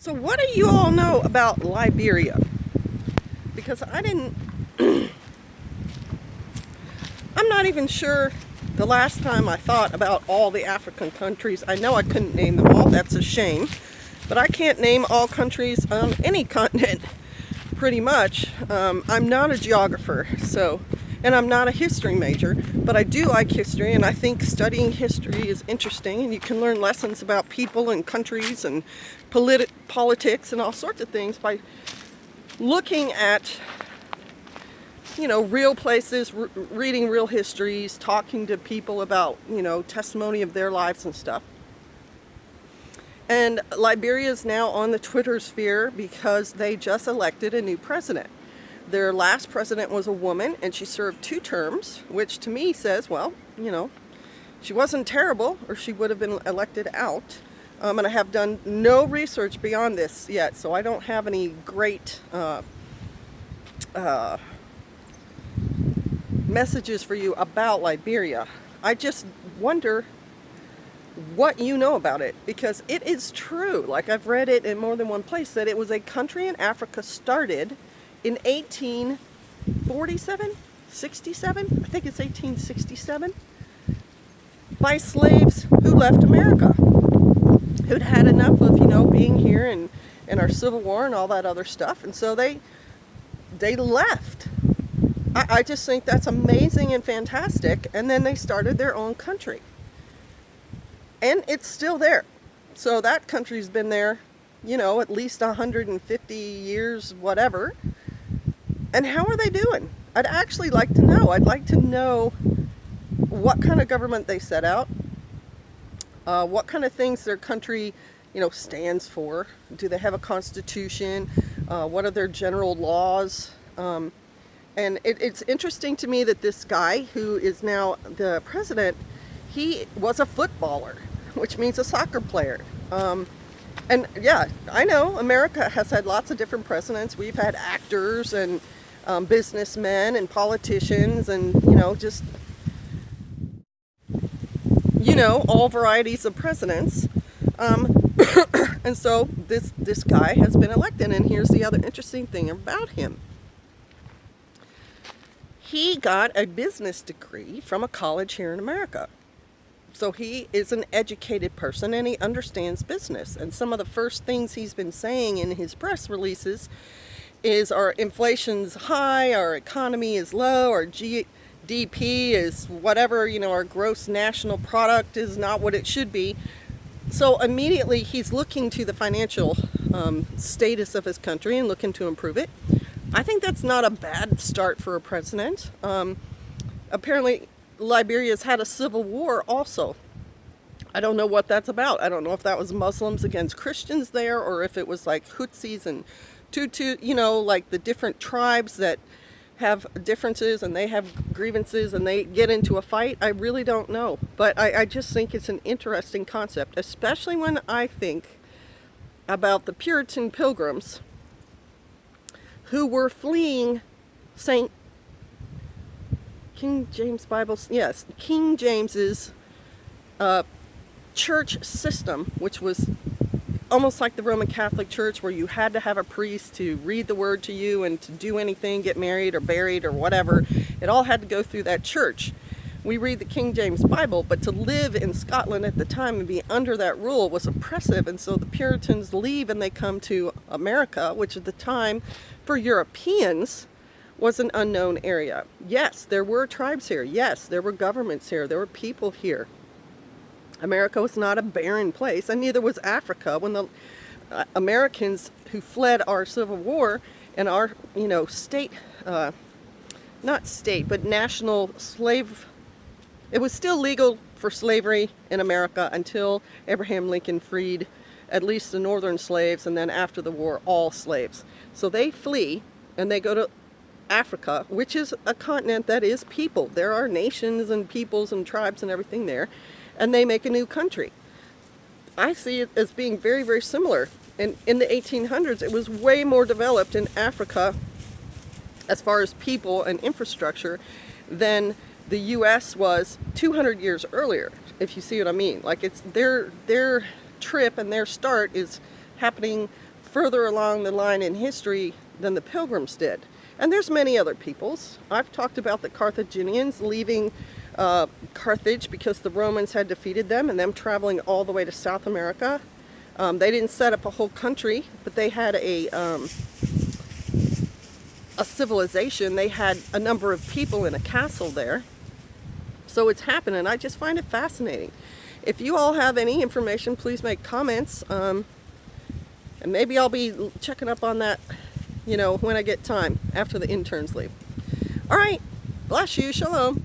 So what do you all know about Liberia? Because I didn't, I'm not even sure the last time I thought about all the African countries. I know I couldn't name them all, that's a shame. But I can't name all countries on any continent, pretty much. I'm not a geographer, and I'm not a history major, but I do like history, and I think studying history is interesting, and you can learn lessons about people and countries and politics and all sorts of things by looking at, real places, reading real histories, talking to people about, testimony of their lives and stuff. And Liberia is now on the Twitter sphere because they just elected a new president. Their last president was a woman, and she served 2 terms, which to me says, well, she wasn't terrible, or she would have been elected out. And I have done no research beyond this yet, so I don't have any great messages for you about Liberia. I just wonder what you know about it, because it is true, like I've read it in more than one place, that it was a country in Africa started in 1847, 67, I think it's 1867, by slaves who left America, who'd had enough of, being here and our Civil War and all that other stuff, and so they left. I just think that's amazing and fantastic, and then they started their own country. And it's still there. So that country's been there, at least 150 years, whatever. And how are they doing? I'd actually like to know. I'd like to know what kind of government they set out, what kind of things their country, stands for. Do they have a constitution? What are their general laws? And it's interesting to me that this guy, who is now the president, he was a footballer, which means a soccer player. And yeah, I know America has had lots of different presidents. We've had actors and businessmen and politicians and, just, all varieties of presidents. And so this guy has been elected, and here's the other interesting thing about him. He got a business degree from a college here in America. So he is an educated person, and he understands business. And some of the first things he's been saying in his press releases is our inflation's high, our economy is low, our GDP is whatever, our gross national product is not what it should be. So immediately he's looking to the financial status of his country and looking to improve it. I think that's not a bad start for a president. Apparently, Liberia's had a civil war also. I don't know what that's about. I don't know if that was Muslims against Christians there, or if it was like Hutsis and Tutu, like the different tribes that have differences and they have grievances and they get into a fight. I really don't know. But I just think it's an interesting concept, especially when I think about the Puritan pilgrims who were fleeing King James Bible, yes, King James's church system, which was almost like the Roman Catholic Church, where you had to have a priest to read the word to you and to do anything, get married or buried or whatever. It all had to go through that church. We read the King James Bible, but to live in Scotland at the time and be under that rule was oppressive, and so the Puritans leave and they come to America, which at the time for Europeans was an unknown area. Yes, there were tribes here. Yes, there were governments here. There were people here. America was not a barren place, and neither was Africa. When the Americans who fled our Civil War and our, state, not state, but national slave, it was still legal for slavery in America until Abraham Lincoln freed at least the northern slaves, and then after the war, all slaves. So they flee, and they go to Africa, which is a continent that is people. There are nations and peoples and tribes and everything there, and they make a new country. I see it as being very, very similar. And in the 1800s, it was way more developed in Africa as far as people and infrastructure than the U.S. was 200 years earlier, if you see what I mean. Like, it's their trip and their start is happening further along the line in history than the Pilgrims did. And there's many other peoples. I've talked about the Carthaginians leaving Carthage because the Romans had defeated them, and them traveling all the way to South America. They didn't set up a whole country, but they had a civilization. They had a number of people in a castle there. So it's happening. I just find it fascinating. If you all have any information, please make comments. And maybe I'll be checking up on that, when I get time after the interns leave. All right. Bless you. Shalom.